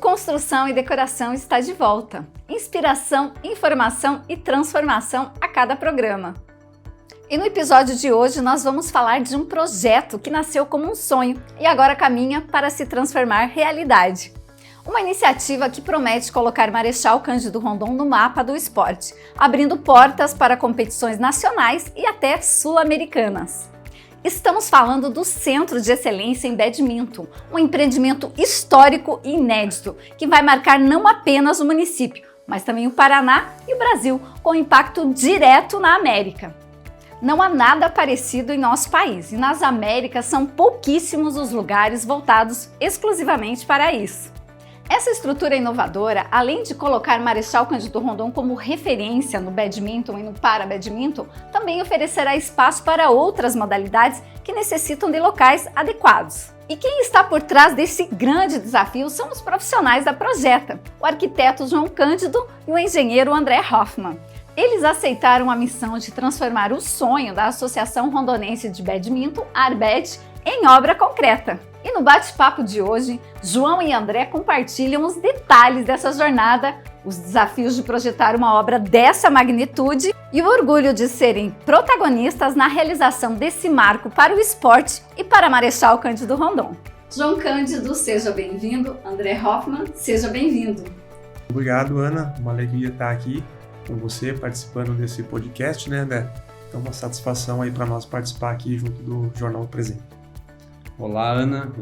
Construção e Decoração está de volta. Inspiração, informação e transformação a cada programa. E no episódio de hoje nós vamos falar de um projeto que nasceu como um sonho e agora caminha para se transformar realidade. Uma iniciativa que promete colocar Marechal Cândido Rondon no mapa do esporte, abrindo portas para competições nacionais e até sul-americanas. Estamos falando do Centro de Excelência em Badminton, um empreendimento histórico e inédito que vai marcar não apenas o município, mas também o Paraná e o Brasil, com impacto direto na América. Não há nada parecido em nosso país e nas Américas são pouquíssimos os lugares voltados exclusivamente para isso. Essa estrutura inovadora, além de colocar Marechal Cândido Rondon como referência no badminton e no para-badminton, também oferecerá espaço para outras modalidades que necessitam de locais adequados. E quem está por trás desse grande desafio são os profissionais da Projeta, o arquiteto João Cândido e o engenheiro André Hoffman. Eles aceitaram a missão de transformar o sonho da Associação Rondonense de Badminton, ARBAD, em obra concreta. E no bate-papo de hoje, João e André compartilham os detalhes dessa jornada, os desafios de projetar uma obra dessa magnitude e o orgulho de serem protagonistas na realização desse marco para o esporte e para Marechal Cândido Rondon. João Cândido, seja bem-vindo. André Hoffman, seja bem-vindo. Obrigado, Ana. Uma alegria estar aqui com você, participando desse podcast, né, André? Então, uma satisfação aí para nós participar aqui junto do Jornal Presente. Olá, Ana.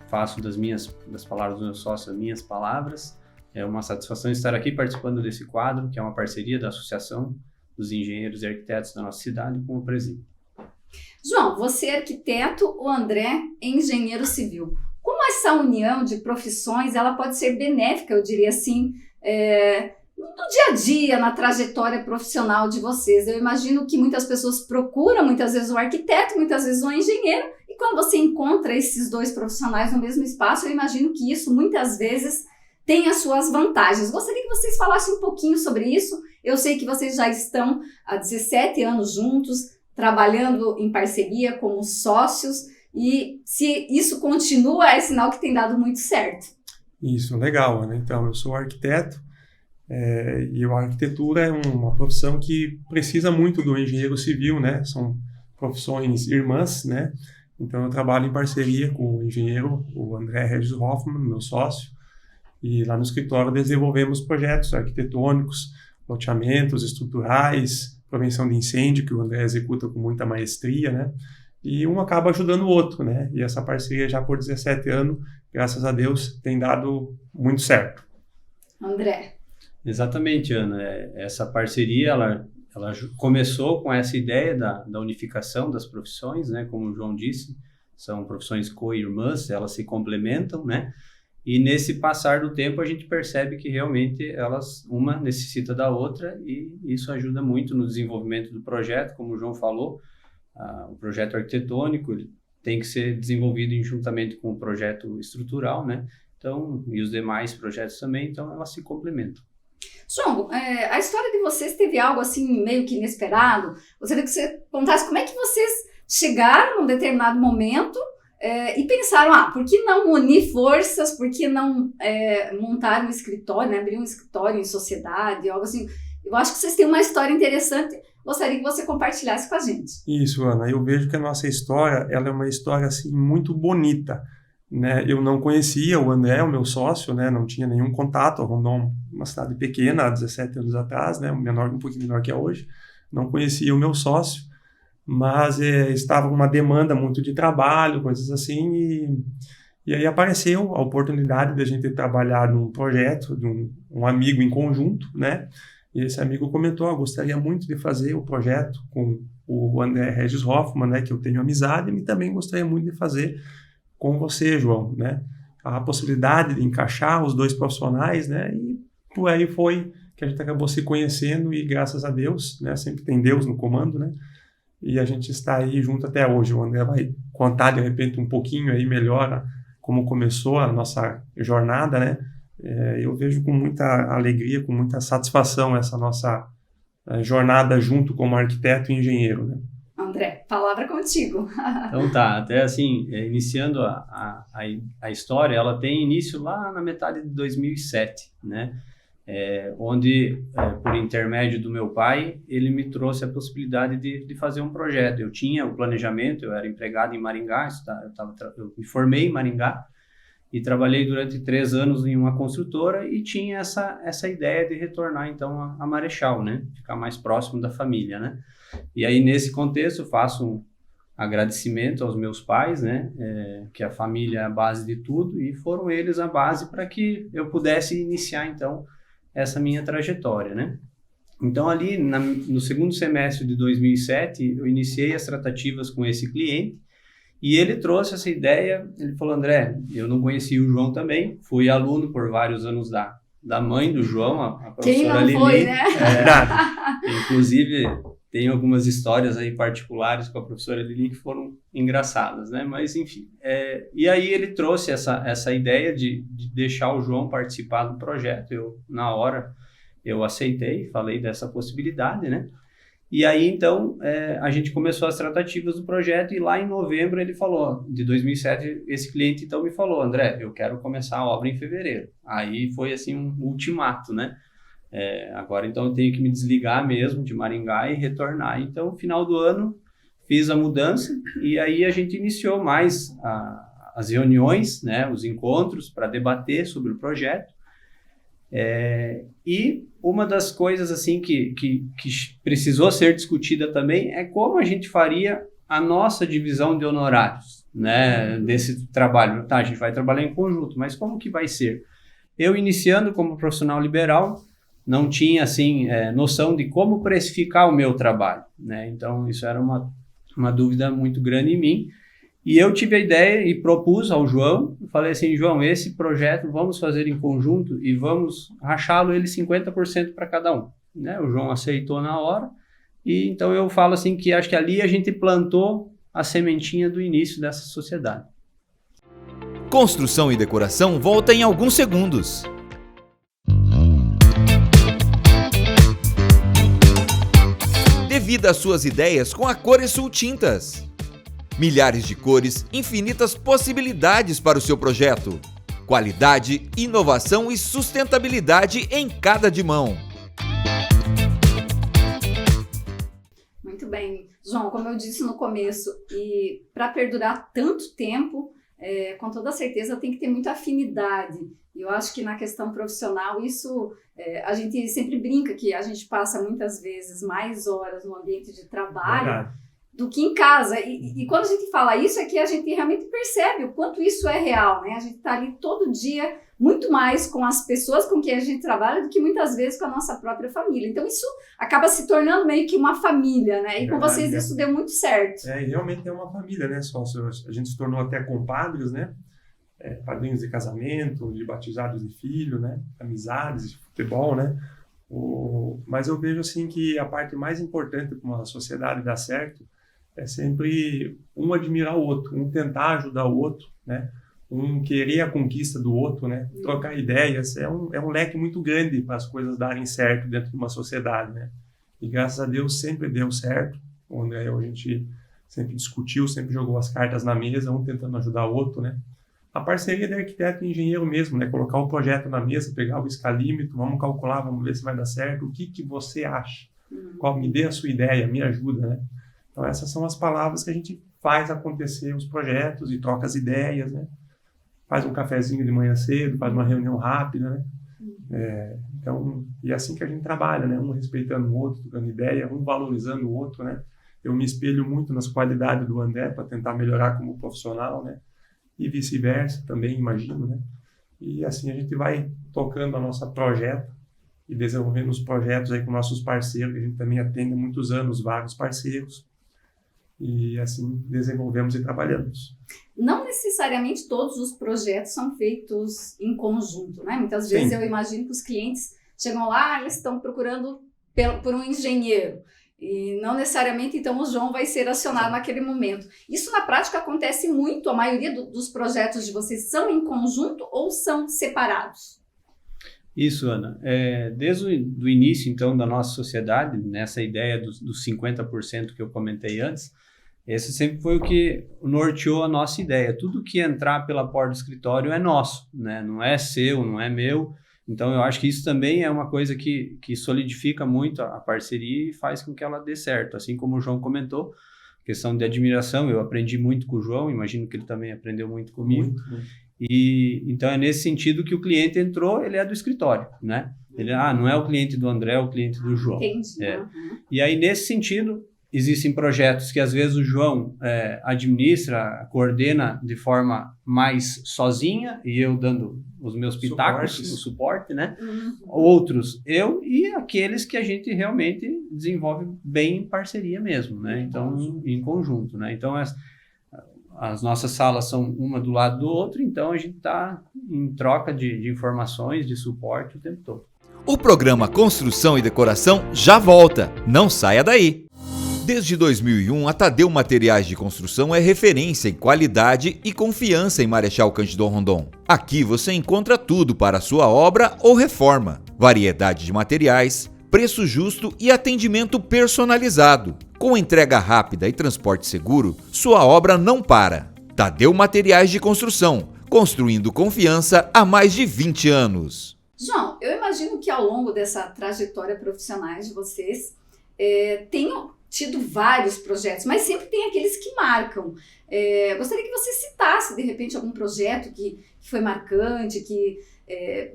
Faço das palavras do meu sócio as minhas palavras. É uma satisfação estar aqui participando desse quadro, que é uma parceria da Associação dos Engenheiros e Arquitetos da nossa cidade com o Presídio. João, você é arquiteto, o André é engenheiro civil. Como essa união de profissões ela pode ser benéfica, eu diria assim, no dia a dia, na trajetória profissional de vocês? Eu imagino que muitas pessoas procuram, muitas vezes o arquiteto, muitas vezes o engenheiro, e quando você encontra esses dois profissionais no mesmo espaço, eu imagino que isso muitas vezes tem as suas vantagens. Gostaria que vocês falassem um pouquinho sobre isso. Eu sei que vocês já estão há 17 anos juntos, trabalhando em parceria como sócios, e se isso continua, é sinal que tem dado muito certo. Isso, legal, né? Então, eu sou arquiteto, e a arquitetura é uma profissão que precisa muito do engenheiro civil, né? São profissões irmãs, né? Então, eu trabalho em parceria com o engenheiro, o André Regis Hoffman, meu sócio, e lá no escritório desenvolvemos projetos arquitetônicos, loteamentos estruturais, prevenção de incêndio, que o André executa com muita maestria, né? E um acaba ajudando o outro, né? E essa parceria já por 17 anos, graças a Deus, tem dado muito certo. André. Exatamente, Ana. Essa parceria, ela começou com essa ideia da unificação das profissões, né? Como o João disse, são profissões co-irmãs, elas se complementam, né? E nesse passar do tempo a gente percebe que realmente uma necessita da outra e isso ajuda muito no desenvolvimento do projeto, como o João falou. O projeto arquitetônico ele tem que ser desenvolvido juntamente com o projeto estrutural, né? Então, e os demais projetos também, então elas se complementam. João, a história de vocês teve algo assim meio que inesperado. Gostaria que você contasse como é que vocês chegaram num determinado momento e pensaram, por que não unir forças, por que não montar um escritório, né? Abrir um escritório em sociedade, algo assim. Eu acho que vocês têm uma história interessante, gostaria que você compartilhasse com a gente. Isso, Ana, eu vejo que a nossa história, ela é uma história assim muito bonita, né? Eu não conhecia o André, o meu sócio, né? Não tinha nenhum contato. Rondon, uma cidade pequena, há 17 anos atrás, né? Um pouquinho menor que é hoje. Não conhecia o meu sócio, mas estava uma demanda muito de trabalho, coisas assim, e aí apareceu a oportunidade de a gente trabalhar num projeto de um amigo em conjunto, né? E esse amigo comentou, gostaria muito de fazer o projeto com o André Regis Hoffman, né? Que eu tenho amizade, e também gostaria muito de fazer com você, João, né? A possibilidade de encaixar os dois profissionais, né? E por aí foi que a gente acabou se conhecendo e graças a Deus, né? Sempre tem Deus no comando, né? E a gente está aí junto até hoje. O André vai contar de repente um pouquinho aí melhor como começou a nossa jornada, né? Eu vejo com muita alegria, com muita satisfação essa nossa jornada junto como arquiteto e engenheiro, né? André, palavra contigo. Então tá, até assim, iniciando a história, ela tem início lá na metade de 2007, né? Onde, por intermédio do meu pai, ele me trouxe a possibilidade de fazer um projeto. Eu tinha o planejamento, eu era empregado em Maringá, eu me formei em Maringá e trabalhei durante 3 anos em uma construtora e tinha essa ideia de retornar, então, a Marechal, né? Ficar mais próximo da família, né? E aí, nesse contexto, eu faço um agradecimento aos meus pais, né? Que a família é a base de tudo e foram eles a base para que eu pudesse iniciar, então, essa minha trajetória, né? Então, ali no segundo semestre de 2007, eu iniciei as tratativas com esse cliente e ele trouxe essa ideia, ele falou, André, eu não conhecia o João também, fui aluno por vários anos da mãe do João, a professora Lili. Quem não foi, né? Inclusive, tem algumas histórias aí particulares com a professora Lili que foram engraçadas, né? Mas, enfim. E aí ele trouxe essa ideia de deixar o João participar do projeto. Na hora, eu aceitei, falei dessa possibilidade, né? E aí, então, a gente começou as tratativas do projeto e lá em novembro ele falou, de 2007, esse cliente então me falou, André, eu quero começar a obra em fevereiro. Aí foi assim um ultimato, né? Agora, então, eu tenho que me desligar mesmo de Maringá e retornar. Então, no final do ano, fiz a mudança e aí a gente iniciou mais as reuniões, né, os encontros para debater sobre o projeto. E uma das coisas assim que precisou ser discutida também é como a gente faria a nossa divisão de honorários, né, desse trabalho. Tá, a gente vai trabalhar em conjunto, mas como que vai ser? Eu, iniciando como profissional liberal, não tinha, assim, noção de como precificar o meu trabalho, né? Então, isso era uma dúvida muito grande em mim. E eu tive a ideia e propus ao João, falei assim, João, esse projeto vamos fazer em conjunto e vamos rachá-lo ele 50% para cada um, né? O João aceitou na hora e então eu falo assim que acho que ali a gente plantou a sementinha do início dessa sociedade. Construção e decoração volta em alguns segundos. Dê vida às suas ideias com a Coresul Tintas. Milhares de cores, infinitas possibilidades para o seu projeto. Qualidade, inovação e sustentabilidade em cada dimão. Muito bem. João, como eu disse no começo, e para perdurar tanto tempo, com toda certeza tem que ter muita afinidade. E eu acho que na questão profissional, isso a gente sempre brinca que a gente passa muitas vezes mais horas no ambiente de trabalho do que em casa. E quando a gente fala isso, é que a gente realmente percebe o quanto isso é real, né? A gente está ali todo dia, muito mais com as pessoas com quem a gente trabalha do que muitas vezes com a nossa própria família. Então isso acaba se tornando meio que uma família, né? E com vocês isso deu muito certo. E realmente é uma família, né, sócio? A gente se tornou até compadres, né? Padrinhos de casamento, de batizados de filho, né? Amizades, de futebol, né? Mas eu vejo assim que a parte mais importante para uma sociedade dar certo é sempre um admirar o outro, um tentar ajudar o outro, né? Um querer a conquista do outro, né? Trocar ideias, é um leque muito grande para as coisas darem certo dentro de uma sociedade, né? E graças a Deus sempre deu certo. O André, a gente sempre discutiu, sempre jogou as cartas na mesa, um tentando ajudar o outro, né? A parceria de arquiteto e engenheiro mesmo, né? Colocar o projeto na mesa, pegar o escalímetro, vamos calcular, vamos ver se vai dar certo, o que você acha? Me dê a sua ideia, me ajuda, né? Então essas são as palavras que a gente faz acontecer os projetos e troca as ideias, né? Faz um cafezinho de manhã cedo, faz uma reunião rápida, né? Então, e é assim que a gente trabalha, né? Um respeitando o outro, trocando ideia, um valorizando o outro, né? Eu me espelho muito nas qualidades do André para tentar melhorar como profissional, né? E vice-versa também, imagino, né? E assim a gente vai tocando a nossa projeto e desenvolvendo os projetos aí com nossos parceiros, que a gente também atende há muitos anos, vários parceiros, e assim desenvolvemos e trabalhamos. Não necessariamente todos os projetos são feitos em conjunto, né? Muitas vezes eu imagino que os clientes chegam lá, eles estão procurando por um engenheiro, e não necessariamente, então, o João vai ser acionado naquele momento. Isso, na prática, acontece muito. A maioria dos projetos de vocês são em conjunto ou são separados? Isso, Ana. Desde o início, então, da nossa sociedade, nessa ideia dos 50% que eu comentei antes, Esse sempre foi o que norteou a nossa ideia. Tudo que entrar pela porta do escritório é nosso, né? Não é seu, não é meu. Então, eu acho que isso também é uma coisa que solidifica muito a parceria e faz com que ela dê certo. Assim como o João comentou, questão de admiração, eu aprendi muito com o João, imagino que ele também aprendeu muito comigo. Muito. E então é nesse sentido que o cliente entrou, ele é do escritório, né? Ele não é o cliente do André, é o cliente do João. Entendi. E aí, nesse sentido, existem projetos que às vezes o João administra, coordena de forma mais sozinha e eu dando os meus pitacos, o suporte, né? Outros eu e aqueles que a gente realmente desenvolve bem em parceria mesmo, né? Então, em conjunto, né? Então, as nossas salas são uma do lado do outro, então a gente está em troca de informações, de suporte o tempo todo. O programa Construção e Decoração já volta, não saia daí! Desde 2001, a Tadeu Materiais de Construção é referência em qualidade e confiança em Marechal Cândido Rondon. Aqui você encontra tudo para a sua obra ou reforma. Variedade de materiais, preço justo e atendimento personalizado. Com entrega rápida e transporte seguro, sua obra não para. Tadeu Materiais de Construção, construindo confiança há mais de 20 anos. João, eu imagino que ao longo dessa trajetória profissional de vocês, tenham tido vários projetos, mas sempre tem aqueles que marcam. Gostaria que você citasse, de repente, algum projeto que foi marcante, que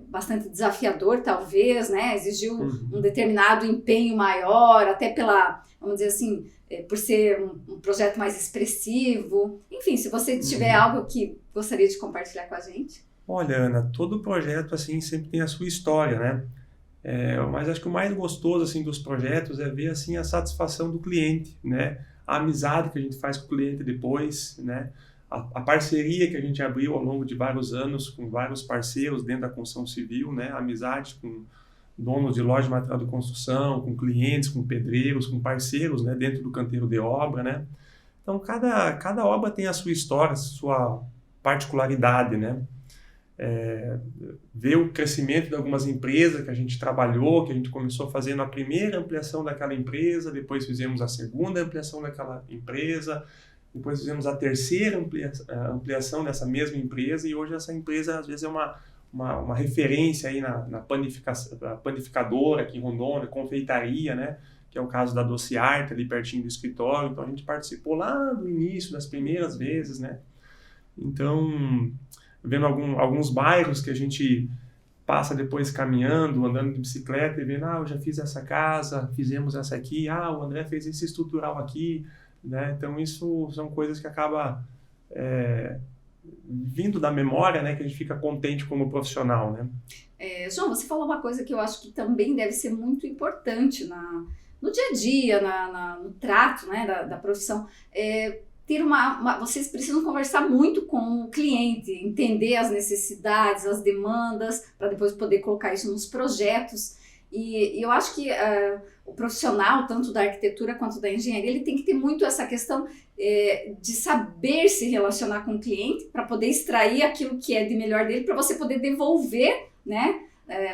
bastante desafiador, talvez, né? Exigiu um determinado empenho maior, até pela, vamos dizer assim, por ser um projeto mais expressivo. Enfim, se você tiver algo que gostaria de compartilhar com a gente. Olha, Ana, todo projeto assim sempre tem a sua história, né? Mas acho que o mais gostoso assim dos projetos é ver assim a satisfação do cliente, né? A amizade que a gente faz com o cliente depois, né? A parceria que a gente abriu ao longo de vários anos com vários parceiros dentro da construção civil, né? A amizade com donos de loja de material de construção, com clientes, com pedreiros, com parceiros, né? Dentro do canteiro de obra, né? Então cada obra tem a sua história, a sua particularidade, né? Ver o crescimento de algumas empresas que a gente trabalhou, que a gente começou fazendo a primeira ampliação daquela empresa, depois fizemos a segunda ampliação daquela empresa, depois fizemos a terceira ampliação dessa mesma empresa, e hoje essa empresa às vezes é uma referência aí na panificadora aqui em Rondônia, confeitaria, né? Que é o caso da Doce Arte, ali pertinho do escritório. Então a gente participou lá do início, das primeiras vezes, né? Então, vendo alguns bairros que a gente passa depois caminhando, andando de bicicleta e vendo, eu já fiz essa casa, fizemos essa aqui, o André fez esse estrutural aqui, né? Então isso são coisas que acaba vindo da memória, né? Que a gente fica contente como profissional, né? João, você falou uma coisa que eu acho que também deve ser muito importante no dia a dia, no trato, né, da profissão. Vocês precisam conversar muito com o cliente, entender as necessidades, as demandas, para depois poder colocar isso nos projetos. E eu acho que o profissional, tanto da arquitetura quanto da engenharia, ele tem que ter muito essa questão de saber se relacionar com o cliente para poder extrair aquilo que é de melhor dele, para você poder devolver, né,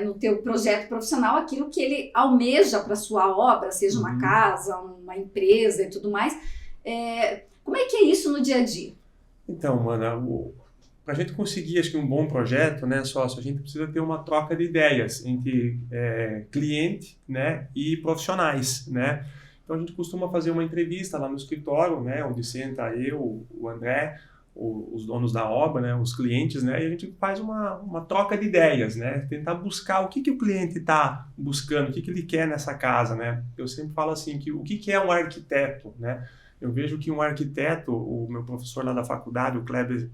no teu projeto profissional aquilo que ele almeja para sua obra, seja uma casa, uma empresa e tudo mais. Como é que é isso no dia a dia? Então, mano, para a gente conseguir, acho que um bom projeto, né, sócio, a gente precisa ter uma troca de ideias entre cliente, né, e profissionais, né. Então a gente costuma fazer uma entrevista lá no escritório, né, onde senta eu, o André, os donos da obra, né, os clientes, né, e a gente faz uma troca de ideias, né, tentar buscar o que o cliente está buscando, o que ele quer nessa casa, né. Eu sempre falo assim, que o que é um arquiteto, né. Eu vejo que um arquiteto, o meu professor lá da faculdade, o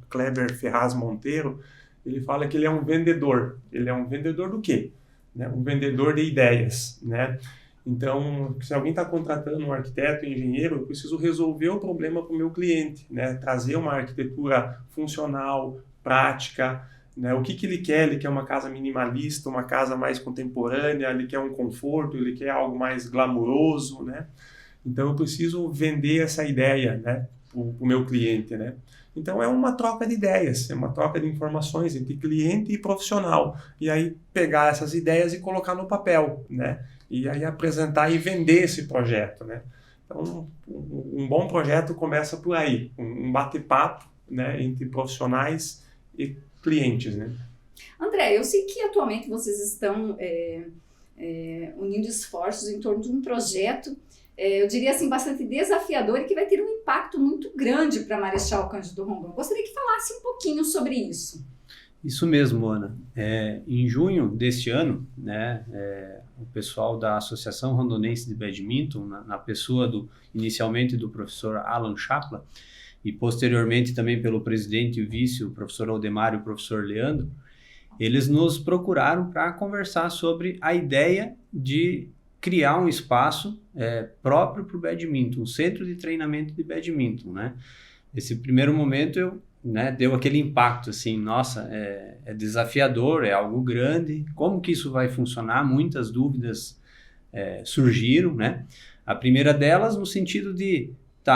Kleber Ferraz Monteiro, ele fala que ele é um vendedor. Ele é um vendedor do quê? Né? Um vendedor de ideias, né? Então, se alguém está contratando um arquiteto, um engenheiro, eu preciso resolver o problema para o meu cliente, né? Trazer uma arquitetura funcional, prática, né? O que ele quer? Ele quer uma casa minimalista, uma casa mais contemporânea, ele quer um conforto, ele quer algo mais glamuroso, né? Então, eu preciso vender essa ideia, né, para o meu cliente, né? Então, é uma troca de ideias, é uma troca de informações entre cliente e profissional. E aí, pegar essas ideias e colocar no papel, né? E aí, apresentar e vender esse projeto, né? Então, um bom projeto começa por aí, um bate-papo, né, entre profissionais e clientes, né? André, eu sei que atualmente vocês estão unindo esforços em torno de um projeto, eu diria assim, bastante desafiador e que vai ter um impacto muito grande para Marechal Cândido Rondon. Gostaria que falasse um pouquinho sobre isso. Isso mesmo, Ana. Em junho deste ano, né, o pessoal da Associação Rondonense de Badminton, na pessoa inicialmente do professor Alan Chapla, e posteriormente também pelo presidente e o vice, o professor Aldemar e o professor Leandro, eles nos procuraram para conversar sobre a ideia de criar um espaço próprio para o badminton, um centro de treinamento de badminton, né? Esse primeiro momento deu aquele impacto, assim, nossa, é desafiador, é algo grande, como que isso vai funcionar? Muitas dúvidas surgiram, né? A primeira delas no sentido de,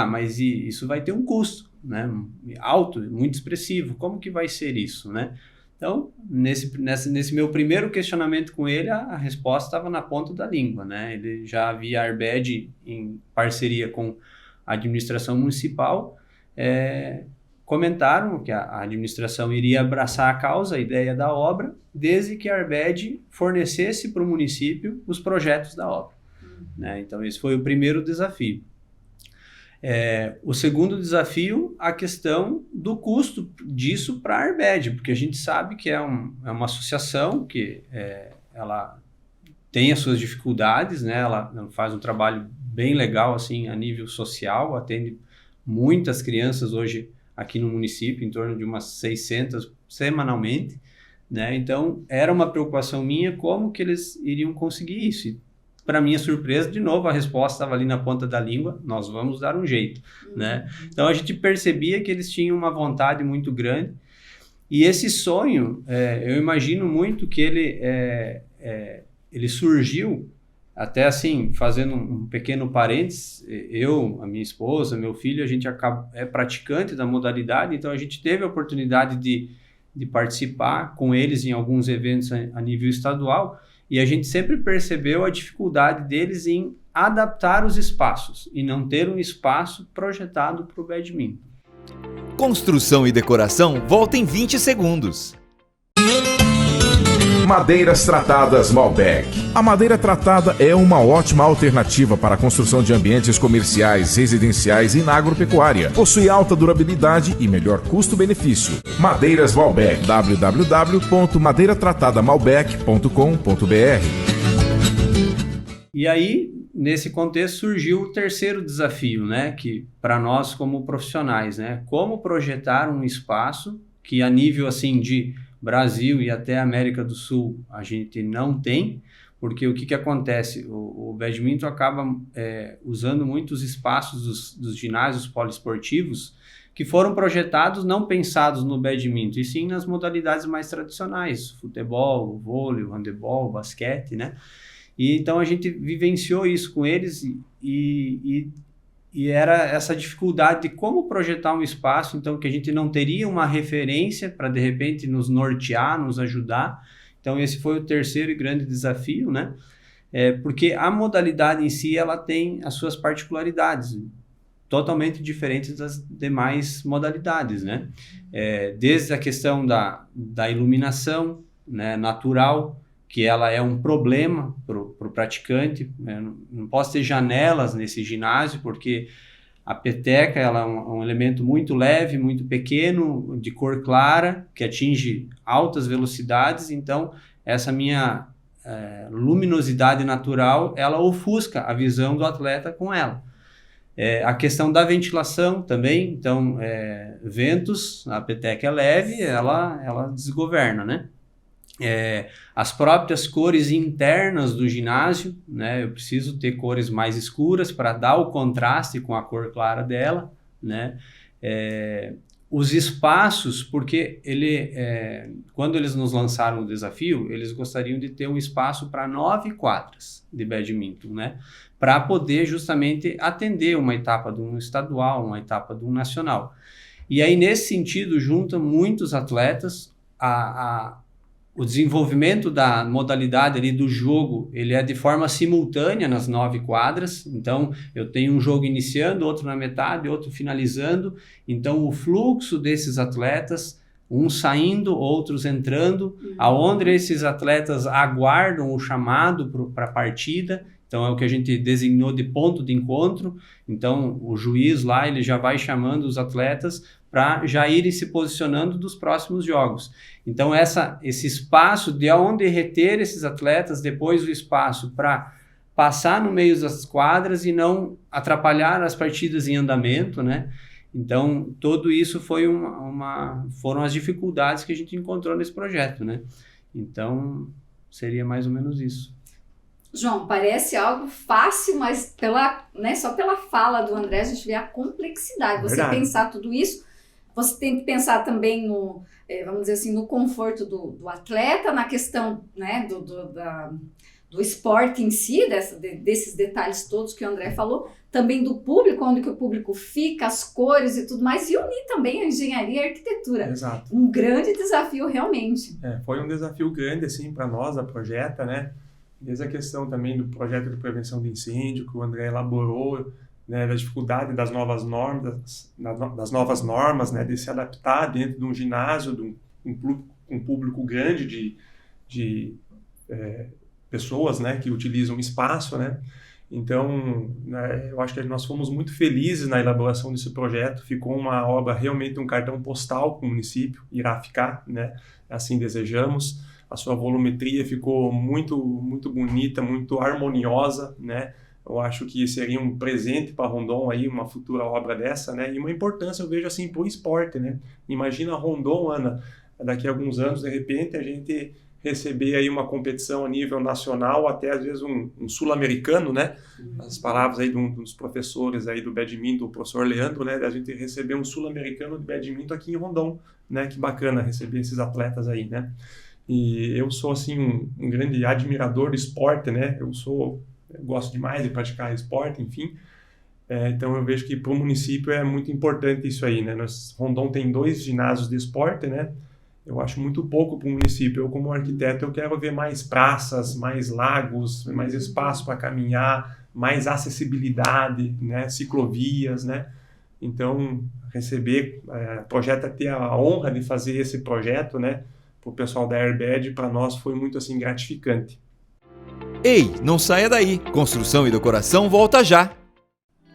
mas isso vai ter um custo, né? Alto, muito expressivo, como que vai ser isso, né? Então, nesse meu primeiro questionamento com ele, a resposta estava na ponta da língua, né? Ele já havia a Arbed em parceria com a administração municipal, comentaram que a administração iria abraçar a causa, a ideia da obra, desde que a Arbed fornecesse para o município os projetos da obra, né? Então, esse foi o primeiro desafio. O segundo desafio, a questão do custo disso para a Arbed, porque a gente sabe que é uma associação que ela tem as suas dificuldades, né? Ela faz um trabalho bem legal assim, a nível social, atende muitas crianças hoje aqui no município, em torno de umas 600 semanalmente, né? Então, era uma preocupação minha como que eles iriam conseguir isso. E, para minha surpresa, de novo, a resposta estava ali na ponta da língua, nós vamos dar um jeito, né? Então, a gente percebia que eles tinham uma vontade muito grande, e esse sonho, eu imagino muito que ele surgiu, até assim, fazendo um pequeno parênteses, eu, a minha esposa, meu filho, a gente é praticante da modalidade, então a gente teve a oportunidade de participar com eles em alguns eventos a nível estadual, e a gente sempre percebeu a dificuldade deles em adaptar os espaços e não ter um espaço projetado para o badminton. Construção e decoração volta em 20 segundos. Madeiras Tratadas Malbec. A madeira tratada é uma ótima alternativa para a construção de ambientes comerciais, residenciais e na agropecuária. Possui alta durabilidade e melhor custo-benefício. Madeiras Malbec. www.madeiratratadamalbec.com.br. E aí, nesse contexto, surgiu o terceiro desafio, né? Que para nós como profissionais, né? Como projetar um espaço que a nível assim de Brasil e até América do Sul a gente não tem, porque o que acontece? O badminton acaba usando muitos espaços dos ginásios poliesportivos que foram projetados não pensados no badminton, e sim nas modalidades mais tradicionais, futebol, vôlei, handebol, basquete, né? E então a gente vivenciou isso com eles e era essa dificuldade de como projetar um espaço, então, que a gente não teria uma referência para, de repente, nos nortear, nos ajudar. Então, esse foi o terceiro e grande desafio, né? Porque a modalidade em si, ela tem as suas particularidades, totalmente diferentes das demais modalidades, né? Desde a questão da iluminação, né, natural, que ela é um problema para o praticante, não posso ter janelas nesse ginásio, porque a peteca ela é um elemento muito leve, muito pequeno, de cor clara, que atinge altas velocidades, então essa minha luminosidade natural, ela ofusca a visão do atleta com ela. A questão da ventilação também, então ventos, a peteca é leve, ela desgoverna, né? As próprias cores internas do ginásio, né? Eu preciso ter cores mais escuras para dar o contraste com a cor clara dela, né? Os espaços, porque quando eles nos lançaram o desafio, eles gostariam de ter um espaço para 9 quadras de badminton, né? Para poder justamente atender uma etapa de um estadual, uma etapa de um nacional. E aí, nesse sentido, junta muitos atletas o desenvolvimento da modalidade ali do jogo, ele é de forma simultânea nas 9 quadras. Então, eu tenho um jogo iniciando, outro na metade, outro finalizando. Então, o fluxo desses atletas, uns saindo, outros entrando, aonde esses atletas aguardam o chamado para a partida. Então, é o que a gente designou de ponto de encontro. Então, o juiz lá, ele já vai chamando os atletas para já irem se posicionando dos próximos jogos. Então, esse espaço de onde reter esses atletas, depois o espaço para passar no meio das quadras e não atrapalhar as partidas em andamento, né? Então, tudo isso foi foram as dificuldades que a gente encontrou nesse projeto, né? Então, seria mais ou menos isso. João, parece algo fácil, mas só pela fala do André a gente vê a complexidade. Você pensar tudo isso, você tem que pensar também no, vamos dizer assim, no conforto do atleta, na questão, né, do esporte em si, desses detalhes todos que o André falou, também do público, onde que o público fica, as cores e tudo mais, e unir também a engenharia e a arquitetura. Exato. Um grande desafio realmente. Foi um desafio grande assim para nós, a Projeta, né? Desde a questão também do projeto de prevenção de incêndio que o André elaborou, né, da dificuldade das novas normas, né, de se adaptar dentro de um ginásio, de um público grande de pessoas, né, que utilizam espaço, né. Então, né, eu acho que nós fomos muito felizes na elaboração desse projeto. Ficou uma obra, realmente um cartão postal para o município, irá ficar, né, assim desejamos. A sua volumetria ficou muito, muito bonita, muito harmoniosa, né? Eu acho que seria um presente para Rondon aí, uma futura obra dessa, né? E uma importância, eu vejo assim, para o esporte, né? Imagina Rondon, Ana, daqui a alguns anos, de repente, a gente receber aí uma competição a nível nacional, até às vezes um sul-americano, né? As palavras aí de um dos professores aí do badminton, o professor Leandro, né? A gente receber um sul-americano de badminton aqui em Rondon, né? Que bacana receber esses atletas aí, né? E eu sou, assim, um grande admirador do esporte, né? Eu gosto demais de praticar esporte, enfim. Então, eu vejo que para o município é muito importante isso aí, né? Rondon tem 2 ginásios de esporte, né? Eu acho muito pouco para o município. Eu, como arquiteto, eu quero ver mais praças, mais lagos, mais espaço para caminhar, mais acessibilidade, né? Ciclovias, né? Então, o projeto ter a honra de fazer esse projeto, né? O pessoal da Airbed, para nós, foi muito assim gratificante. Ei, não saia daí! Construção e Decoração volta já!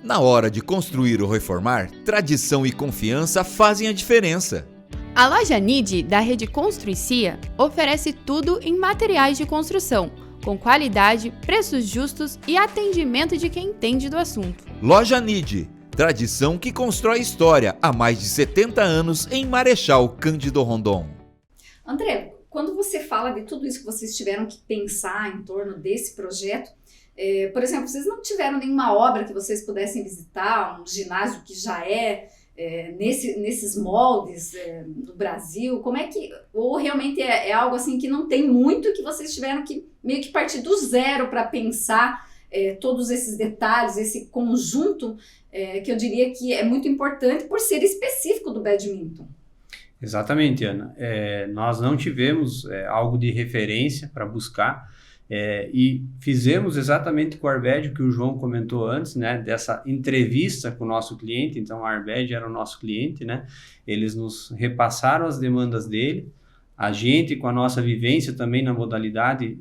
Na hora de construir ou reformar, tradição e confiança fazem a diferença. A loja NID da rede Construicia oferece tudo em materiais de construção, com qualidade, preços justos e atendimento de quem entende do assunto. Loja NID, tradição que constrói história há mais de 70 anos em Marechal Cândido Rondon. André, quando você fala de tudo isso que vocês tiveram que pensar em torno desse projeto, por exemplo, vocês não tiveram nenhuma obra que vocês pudessem visitar, um ginásio que já nesses moldes do Brasil? Como é que, ou realmente é algo assim que não tem muito, que vocês tiveram que meio que partir do zero para pensar todos esses detalhes, esse conjunto que eu diria que é muito importante por ser específico do badminton? Exatamente, Ana. Nós não tivemos algo de referência para buscar e fizemos exatamente com a Airbed o que o João comentou antes, né, dessa entrevista com o nosso cliente. Então, a Airbed era o nosso cliente, né? Eles nos repassaram as demandas dele. A gente, com a nossa vivência também na modalidade,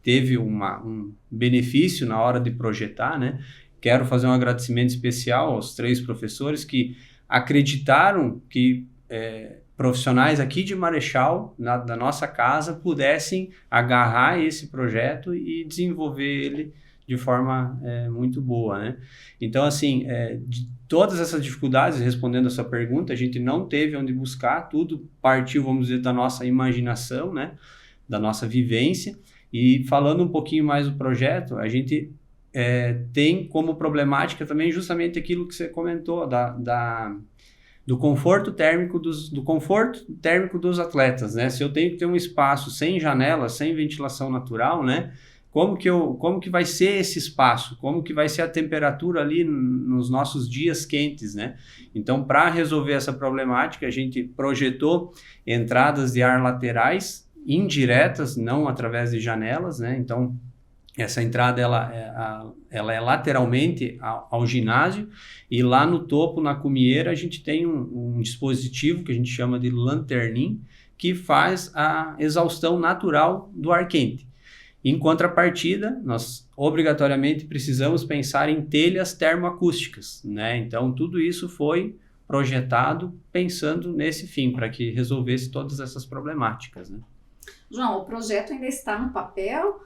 teve um benefício na hora de projetar, né? Quero fazer um agradecimento especial aos 3 professores que acreditaram que profissionais aqui de Marechal, da nossa casa, pudessem agarrar esse projeto e desenvolver ele de forma muito boa, né? Então, assim, de todas essas dificuldades, respondendo a sua pergunta, a gente não teve onde buscar, tudo partiu, vamos dizer, da nossa imaginação, né? Da nossa vivência. E falando um pouquinho mais do projeto, a gente tem como problemática também justamente aquilo que você comentou, do conforto térmico dos atletas, né? Se eu tenho que ter um espaço sem janela, sem ventilação natural, né? Como que vai ser esse espaço? Como que vai ser a temperatura ali nos nossos dias quentes, né? Então, para resolver essa problemática, a gente projetou entradas de ar laterais indiretas, não através de janelas, né? Então, essa entrada ela é lateralmente ao ginásio, e lá no topo, na cumieira, a gente tem um dispositivo que a gente chama de lanternim, que faz a exaustão natural do ar quente. Em contrapartida, nós obrigatoriamente precisamos pensar em telhas termoacústicas, né? Então, tudo isso foi projetado pensando nesse fim, para que resolvesse todas essas problemáticas, né? João, o projeto ainda está no papel?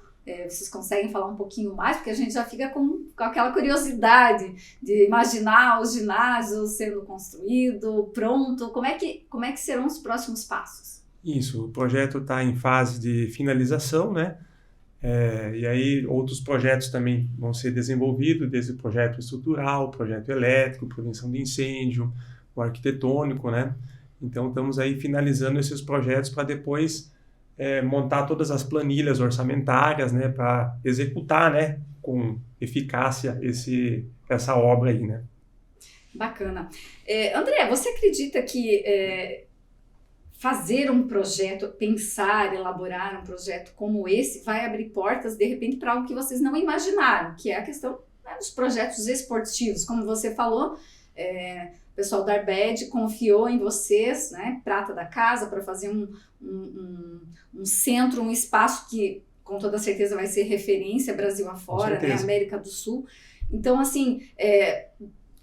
Vocês conseguem falar um pouquinho mais? Porque a gente já fica com aquela curiosidade de imaginar os ginásios sendo construído, pronto. Como é que serão os próximos passos? Isso, o projeto está em fase de finalização, né? E aí outros projetos também vão ser desenvolvidos, desde o projeto estrutural, projeto elétrico, prevenção de incêndio, o arquitetônico, né? Então estamos aí finalizando esses projetos para depois montar todas as planilhas orçamentárias, né, para executar, né, com eficácia essa obra aí, né? Bacana. André, você acredita que fazer um projeto, pensar, elaborar um projeto como esse vai abrir portas, de repente, para algo que vocês não imaginaram, que é a questão, né, dos projetos esportivos? Como você falou, o pessoal da Arbed confiou em vocês, né, prata da casa, para fazer um centro, um espaço que com toda certeza vai ser referência Brasil afora, né, América do Sul. Então, assim,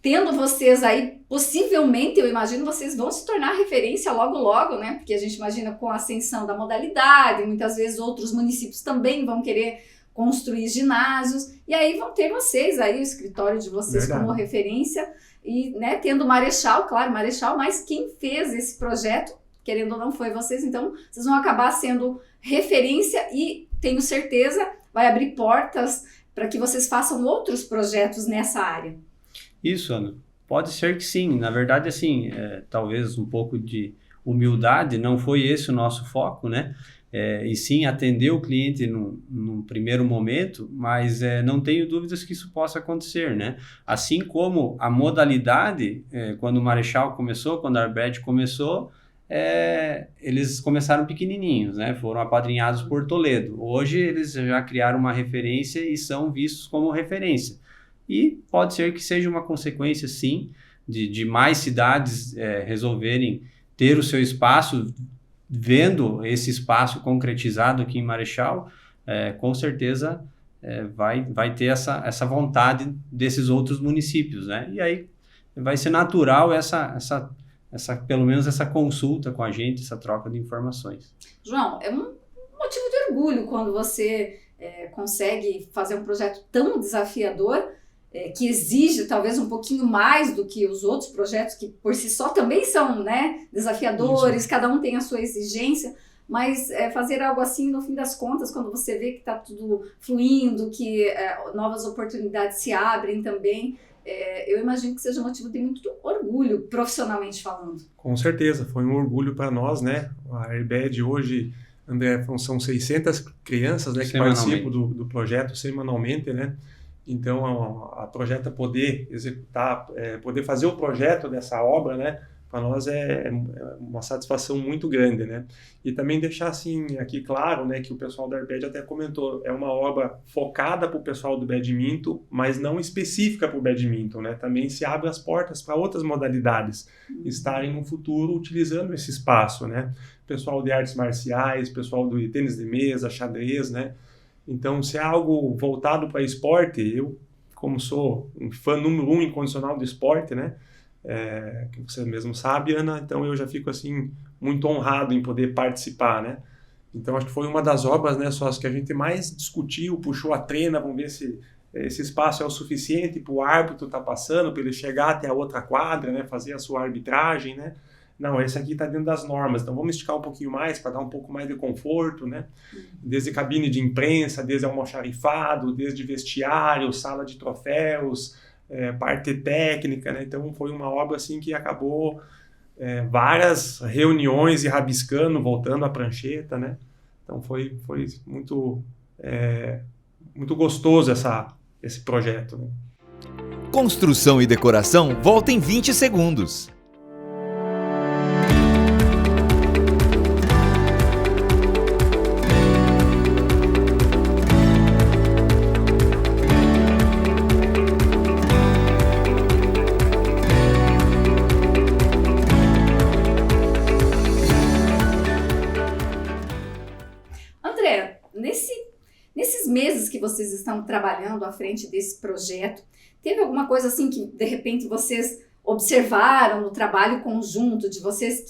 tendo vocês aí, possivelmente, eu imagino, vocês vão se tornar referência logo, logo, né? Porque a gente imagina com a ascensão da modalidade, muitas vezes outros municípios também vão querer construir ginásios, e aí vão ter vocês aí, o escritório de vocês como referência, e, né, tendo o Marechal, claro, Marechal, mas quem fez esse projeto, querendo ou não, foi vocês, então vocês vão acabar sendo referência e, tenho certeza, vai abrir portas para que vocês façam outros projetos nessa área. Isso, Ana. Pode ser que sim. Na verdade, assim, talvez um pouco de humildade, não foi esse o nosso foco, né? E sim atender o cliente num primeiro momento, mas não tenho dúvidas que isso possa acontecer, né? Assim como a modalidade, quando o Marechal começou, quando a Arbed começou, eles começaram pequenininhos, né? Foram apadrinhados por Toledo. Hoje eles já criaram uma referência e são vistos como referência. E pode ser que seja uma consequência, sim, de mais cidades resolverem ter o seu espaço, vendo esse espaço concretizado aqui em Marechal, com certeza vai ter essa vontade desses outros municípios, né? E aí vai ser natural pelo menos essa consulta com a gente, essa troca de informações. João, é um motivo de orgulho quando você consegue fazer um projeto tão desafiador, que exige talvez um pouquinho mais do que os outros projetos, que por si só também são, né, desafiadores. Isso. Cada um tem a sua exigência, mas fazer algo assim, no fim das contas, quando você vê que está tudo fluindo, que novas oportunidades se abrem também, eu imagino que seja motivo de muito orgulho, profissionalmente falando. Com certeza, foi um orgulho para nós, né? A Arbed hoje, André, são 600 crianças, né, que participam do projeto semanalmente, né? Então, a Projeta poder executar, poder fazer o projeto dessa obra, né, para nós é uma satisfação muito grande, né? E também deixar assim aqui claro, né, que o pessoal da Arbed até comentou, é uma obra focada para o pessoal do badminton, mas não específica para o badminton, né? Também se abre as portas para outras modalidades estarem no futuro utilizando esse espaço, né? Pessoal de artes marciais, pessoal do tênis de mesa, xadrez, né? Então, se é algo voltado para esporte, eu, como sou um fã número 1 incondicional do esporte, né, que você mesmo sabe, Ana, então eu já fico, assim, muito honrado em poder participar, né. Então, acho que foi uma das obras, né, só que a gente mais discutiu, puxou a trena, vamos ver se esse espaço é o suficiente para o árbitro estar passando, para ele chegar até a outra quadra, né, fazer a sua arbitragem, né. Não, esse aqui está dentro das normas, então vamos esticar um pouquinho mais para dar um pouco mais de conforto, né? Desde cabine de imprensa, desde almoxarifado, desde vestiário, sala de troféus, parte técnica, né? Então foi uma obra assim que acabou várias reuniões e rabiscando, voltando à prancheta, né? Então foi muito, muito gostoso esse projeto, né? Construção e decoração volta em 20 segundos. nesses meses que vocês estão trabalhando à frente desse projeto, teve alguma coisa assim que de repente vocês observaram no trabalho conjunto de vocês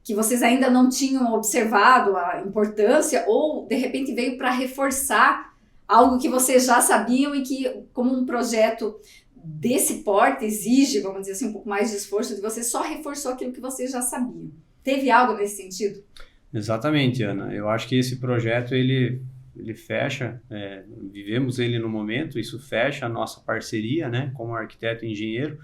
que vocês ainda não tinham observado a importância, ou de repente veio para reforçar algo que vocês já sabiam e que, como um projeto desse porte exige, vamos dizer assim, um pouco mais de esforço, de você só reforçou aquilo que vocês já sabiam? Teve algo nesse sentido? Exatamente, Ana. Eu acho que esse projeto, ele fecha, vivemos ele no momento, isso fecha a nossa parceria, né, como arquiteto e engenheiro,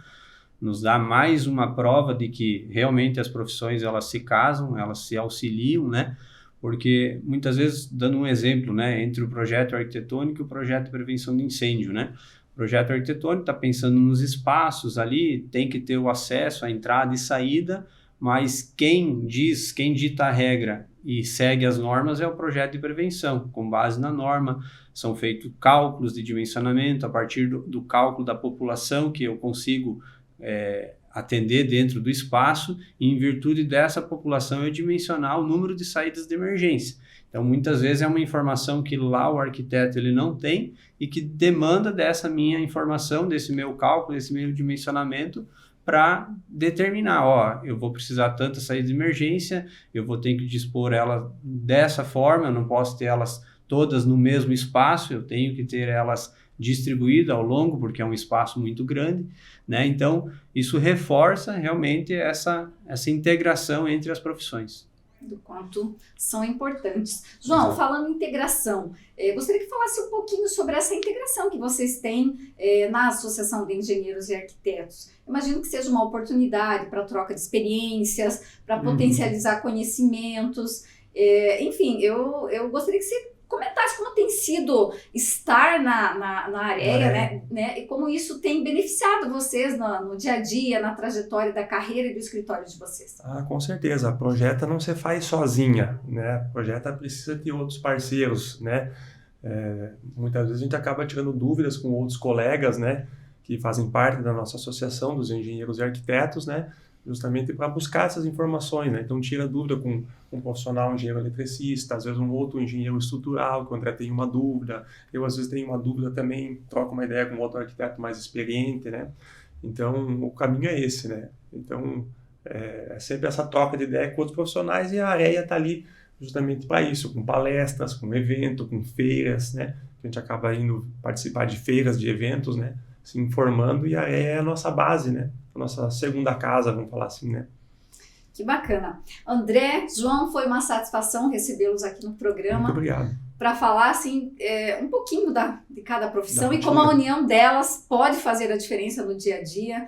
nos dá mais uma prova de que realmente as profissões elas se casam, elas se auxiliam, né? Porque muitas vezes, dando um exemplo, né, entre o projeto arquitetônico e o projeto de prevenção de incêndio, né? O projeto arquitetônico está pensando nos espaços ali, tem que ter o acesso à entrada e saída, mas quem dita a regra e segue as normas é o projeto de prevenção. Com base na norma, são feitos cálculos de dimensionamento a partir do cálculo da população que eu consigo atender dentro do espaço, e em virtude dessa população eu dimensionar o número de saídas de emergência. Então, muitas vezes é uma informação que lá o arquiteto ele não tem e que demanda dessa minha informação, desse meu cálculo, desse meu dimensionamento, para determinar, eu vou precisar tanta saída de emergência, eu vou ter que dispor ela dessa forma, eu não posso ter elas todas no mesmo espaço, eu tenho que ter elas distribuídas ao longo, porque é um espaço muito grande, né? Então, isso reforça realmente essa integração entre as profissões. Do quanto são importantes. João, falando em integração, gostaria que falasse um pouquinho sobre essa integração que vocês têm na Associação de Engenheiros e Arquitetos. Imagino que seja uma oportunidade para troca de experiências, para potencializar conhecimentos. Enfim, eu gostaria que você comentasse como tem sido estar na área, né? E como isso tem beneficiado vocês no dia a dia, na trajetória da carreira e do escritório de vocês. Com certeza. A Projeta não se faz sozinha, né? A Projeta precisa ter outros parceiros, né? Muitas vezes a gente acaba tirando dúvidas com outros colegas, né? Que fazem parte da nossa associação dos engenheiros e arquitetos, né? Justamente para buscar essas informações, né? Então tira dúvida com um profissional, um engenheiro eletricista, às vezes um outro engenheiro estrutural, que o André tem uma dúvida, eu às vezes tenho uma dúvida também, troco uma ideia com outro arquiteto mais experiente, né? Então o caminho é esse, né? Então é sempre essa troca de ideia com outros profissionais, e a AREA está ali justamente para isso, com palestras, com evento, com feiras, né? A gente acaba indo participar de feiras, de eventos, né? Se informando, e a AREA é a nossa base, né? A nossa segunda casa, vamos falar assim, né? Que bacana. André, João, foi uma satisfação recebê-los aqui no programa. Muito obrigado. Para falar, assim, um pouquinho de cada profissão e como a união delas pode fazer a diferença no dia a dia.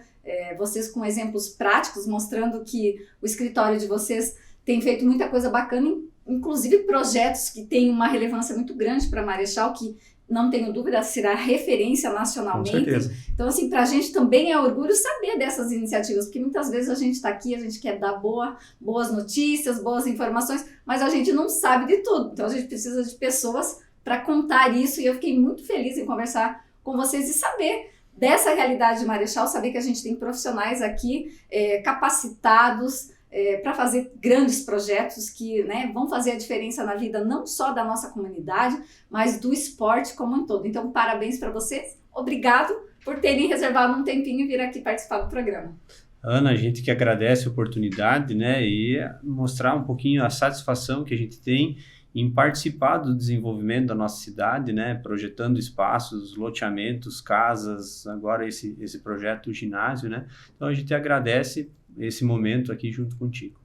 Vocês com exemplos práticos, mostrando que o escritório de vocês tem feito muita coisa bacana, inclusive projetos que têm uma relevância muito grande para Marechal, que não tenho dúvida, será referência nacionalmente. Com certeza. Então, assim, para a gente também é orgulho saber dessas iniciativas, porque muitas vezes a gente está aqui, a gente quer dar boas notícias, boas informações, mas a gente não sabe de tudo. Então, a gente precisa de pessoas para contar isso, e eu fiquei muito feliz em conversar com vocês e saber dessa realidade de Marechal, saber que a gente tem profissionais aqui capacitados, para fazer grandes projetos que, né, vão fazer a diferença na vida não só da nossa comunidade, mas do esporte como um todo. Então, parabéns para vocês. Obrigado por terem reservado um tempinho e vir aqui participar do programa. Ana, a gente que agradece a oportunidade, né, e mostrar um pouquinho a satisfação que a gente tem em participar do desenvolvimento da nossa cidade, né, projetando espaços, loteamentos, casas, agora esse projeto ginásio, né. Então, a gente agradece esse momento aqui junto contigo.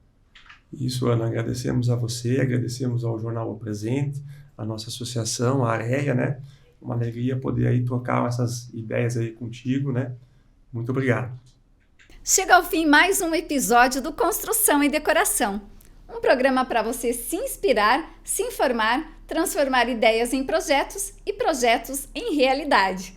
Isso, Ana, agradecemos a você, agradecemos ao Jornal O Presente, a nossa associação, a AREA, né? Uma alegria poder aí trocar essas ideias aí contigo, né? Muito obrigado. Chega ao fim mais um episódio do Construção e Decoração. Um programa para você se inspirar, se informar, transformar ideias em projetos e projetos em realidade.